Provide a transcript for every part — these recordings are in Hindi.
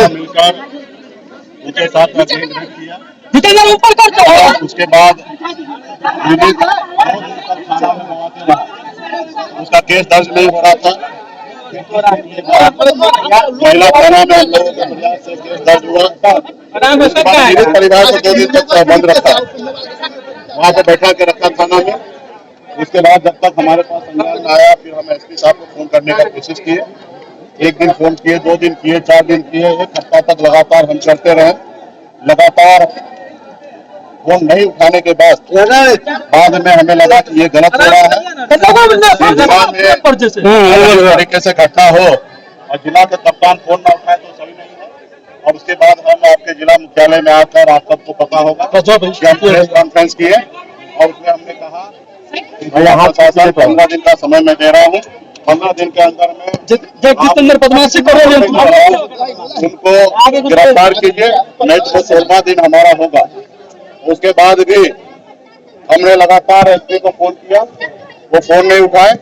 मिलकर उनके साथ एग्रीमेंट किया। उसके बाद उसका केस दर्ज नहीं हो रहा था। महिला थाना में लोगों के प्रयास से केस दर्ज हुआ। पीड़ित परिवार को 2 दिन तक बंद रखा, वहां पे बैठा के रखा थाना में। इसके बाद जब तक हमारे पास संज्ञान में आया, फिर हम एसपी साहब को फोन करने का कोशिश किए। 1 दिन फोन किए, 2 दिन किए, 4 दिन किए, 1 हफ्ता तक लगातार हम करते रहे। लगातार फोन नहीं उठाने के बाद में हमें लगा कि ये गलत हो रहा है। जिला में तरीके से घटना हो और जिला के कप्तान फोन न उठाए तो सही नहीं है। और उसके बाद हम आपके जिला मुख्यालय में आकर, आप सबको पता होगा कि हम प्रेस कॉन्फ्रेंस किए और उसमें हमने कहा यहाँ प्रशासन 15 दिन का समय मैं दे रहा हूँ। 15 दिन के अंदर में बदमाशी करोगे उनको गिरफ्तार कीजिए, नहीं तो 16वां दिन हमारा होगा। उसके बाद भी हमने लगातार एसपी को फोन किया, वो फोन नहीं उठाए।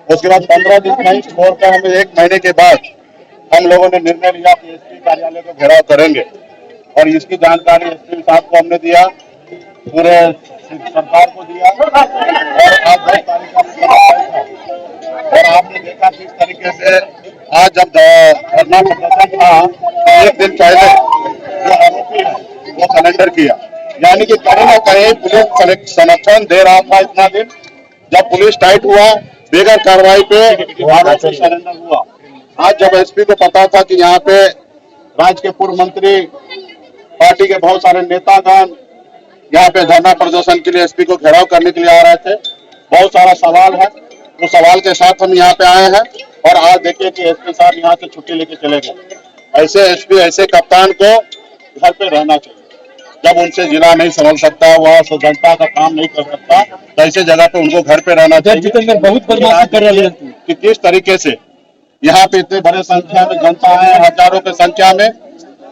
उसके बाद 15 दिन नहीं छोड़कर हमें 1 महीने के बाद हम लोगों ने निर्णय लिया कि एसपी कार्यालय को घेराव करेंगे और इसकी जानकारी एसपी साहब को हमने दिया, पूरे सरकार को दिया। और आज 10 तारीख का और आपने देखा किस तरीके से आज जब धरना प्रदर्शन था, 1 दिन पहले जो आरोपी है वो सरेंडर किया। यानी कि कहीं ना कहीं पुलिस संरक्षण दे रहा था इतना दिन। जब पुलिस टाइट हुआ, बेगर कार्रवाई पे आरोपी सरेंडर हुआ। आज जब एसपी को पता था कि यहाँ पे राज्य के पूर्व मंत्री, पार्टी के बहुत सारे नेतागण यहाँ पे धरना प्रदर्शन के लिए एसपी को घेराव करने के लिए आ रहे थे, बहुत सारा सवाल है, उस सवाल के साथ हम यहाँ पे आए हैं। और आज देखिए कि एसपी साहब यहाँ से छुट्टी लेके चले गए। ऐसे एसपी, ऐसे कप्तान को घर पे रहना चाहिए। जब उनसे जिला नहीं संभल सकता, वह जनता का काम नहीं कर सकता, तो ऐसे जगह पे उनको घर पे रहना चाहिए। बहुत बदमाशी कर रहे हैं कि किस तरीके से यहाँ पे इतने बड़े संख्या में जनता है, हजारों की संख्या में।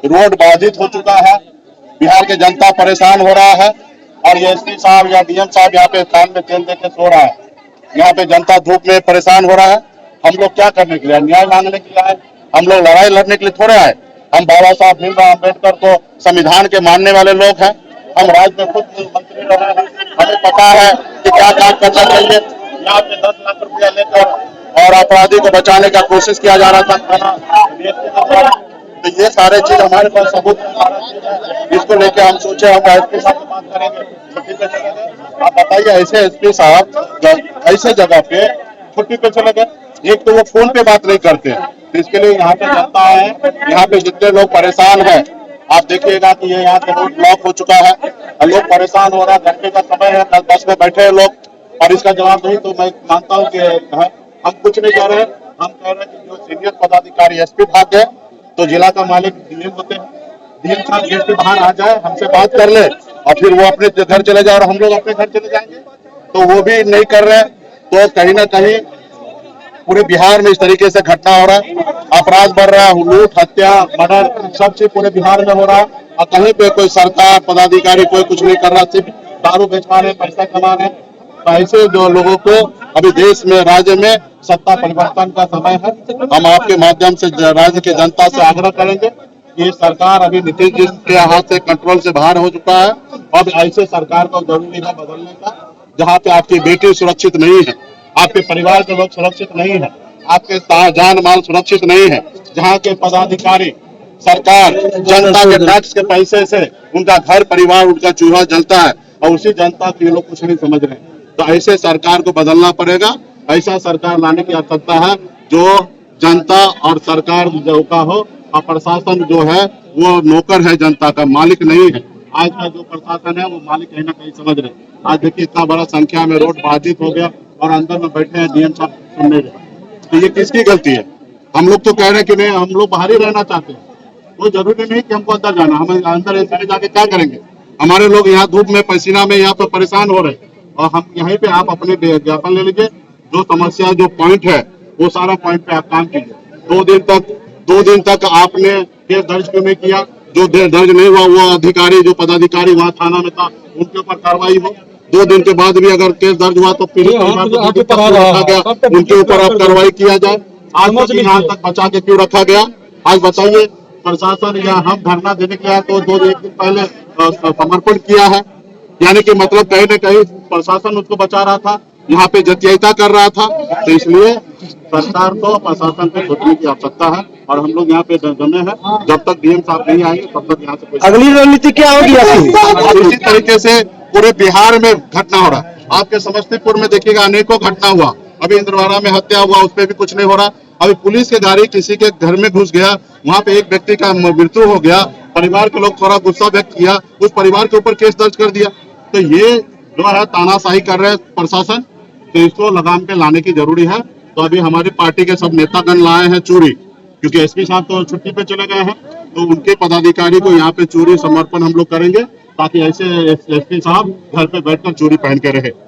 रोड बाधित हो चुका है, बिहार की जनता परेशान हो रहा है और ये एसपी साहब या डीएम साहब यहाँ पे थान में तेल देके सो रहा है। यहाँ पे जनता धूप में परेशान हो रहा है। हम लोग क्या करने के लिए? न्याय मांगने के लिए आए। हम लोग लड़ाई लड़ने के लिए थोड़े आए। हम बाबा साहब भीमराव अम्बेडकर को, संविधान के मानने वाले लोग हैं। हम राज्य में खुद मंत्री रहे हैं, हमें पता है कि क्या काम करना चाहिए। यहाँ पे 10 लाख रुपया लेकर और अपराधी को बचाने का कोशिश किया जा रहा था थाना। तो ये सारे चीज हमारे पास सबूत, इसको लेके हम सोचे हम एसपी साहब से बात करेंगे, छुट्टी पे चले गए। आप बताइए, ऐसे एसपी साहब ऐसे जगह पे छुट्टी पे चले गए। एक तो वो फोन पे बात नहीं करते हैं, तो इसके लिए यहाँ पे जनता है, यहाँ पे जितने लोग परेशान हैं, आप देखिएगा कि ये यहाँ पे रोड ब्लॉक हो चुका है, लोग परेशान हो रहा है। घंटे का समय है, 10 बस में बैठे हैं लोग और इसका जवाब नहीं। तो मैं मानता हूँ कि हम कुछ नहीं कह रहे, हम कह रहे हैं कि जो सीनियर पदाधिकारी एसपी भाग गए तो जिला का मालिक डीएम होते हैं। डीएम साहब गेट पे बाहर आ जाए, हमसे बात कर ले और फिर वो अपने घर चले जाए और हम लोग अपने घर चले जाएंगे। तो वो भी नहीं कर रहे, तो कहीं ना कहीं पूरे बिहार में इस तरीके से घटना हो रहा है, अपराध बढ़ रहा है, लूट, हत्या, मर्डर, सब चीज पूरे बिहार में हो रहा है। और कहीं पे कोई सरकार पदाधिकारी कोई कुछ नहीं कर रहा, सिर्फ दारू बेचवा रहे, पैसा कमा रहे। तो ऐसे जो लोगों को अभी देश में, राज्य में सत्ता परिवर्तन का समय है। हम आपके माध्यम से राज्य के जनता से आग्रह करेंगे कि सरकार अभी नीतीश जी के हाथ से कंट्रोल से बाहर हो चुका है। अब ऐसे सरकार को जरूरी है बदलने का, जहाँ पे आपकी बेटी सुरक्षित नहीं है, आपके परिवार के लोग सुरक्षित नहीं है, आपके जान माल सुरक्षित नहीं है, जहाँ के पदाधिकारी, सरकार जनता के टैक्स के पैसे से उनका घर परिवार, उनका चूल्हा जलता है और उसी जनता के लोग कुछ नहीं समझ रहे। तो ऐसे सरकार को बदलना पड़ेगा। ऐसा सरकार लाने की आवश्यकता है जो जनता और सरकार जो का हो और प्रशासन जो है वो नौकर है, जनता का मालिक नहीं है। आज का जो प्रशासन है वो मालिक कहीं ना कहीं समझ रहे। आज देखिए इतना बड़ा संख्या में रोड बाधित हो गया और अंदर में बैठे हैं डीएम साहब सुनने गए। तो ये किसकी गलती है? हम लोग तो कह रहे हैं कि नहीं, हम लोग बाहर ही रहना चाहते हैं, वो जरूरी नहीं कि हमको अंदर जाना। हम अंदर ऐसे जाके क्या करेंगे? हमारे लोग यहाँ धूप में, पसीना में यहाँ पे परेशान हो रहे और हम यहीं पे आप अपने ज्ञापन ले लीजिए, जो समस्या, जो पॉइंट है वो सारा पॉइंट पे आप काम कीजिए। 2 दिन तक आपने केस दर्ज क्यों नहीं किया? जो दर्ज नहीं हुआ वो अधिकारी, जो पदाधिकारी वहाँ थाना में था, उनके ऊपर कार्रवाई हो। 2 दिन के बाद भी अगर केस दर्ज हुआ तो फिर उनके ऊपर अब कार्रवाई किया जाए। आज तक यहाँ तक बचा के क्यों रखा गया? आज बताइए प्रशासन या हम धरना देने के लिए तो एक दिन पहले समर्पण किया है, यानी कि मतलब कहीं न कहीं प्रशासन उसको बचा रहा था, यहाँ पे जतियाता कर रहा था। तो इसलिए सरकार को प्रशासन पे सोचने की आवश्यकता है और हम लोग यहाँ पे जमे हैं। जब तक डीएम साहब नहीं आएंगे तब तक यहाँ से अगली रणनीति क्या होगी आपकी? इसी तरीके से पूरे बिहार में घटना हो रहा है। आपके समस्तीपुर में देखिएगा अनेकों घटना हुआ, अभी इंद्रवाड़ा में हत्या हुआ, उस पर भी कुछ नहीं हो रहा। अभी पुलिस की गाड़ी किसी के घर में घुस गया, वहां पे एक व्यक्ति का मृत्यु हो गया, परिवार के लोग थोड़ा गुस्सा व्यक्त किया, उस परिवार के ऊपर केस दर्ज कर दिया। तो ये जो है तानाशाही कर रहे हैं प्रशासन, तो इसको लगाम पे लाने की जरूरी है। तो अभी हमारी पार्टी के सब नेतागण लाए हैं चूड़ी, क्योंकि एसपी साहब तो छुट्टी पे चले गए हैं, तो उनके पदाधिकारी को यहाँ पे चूड़ी समर्पण हम लोग करेंगे, ताकि ऐसे एसपी साहब घर पे बैठकर चूड़ी पहन के रहे।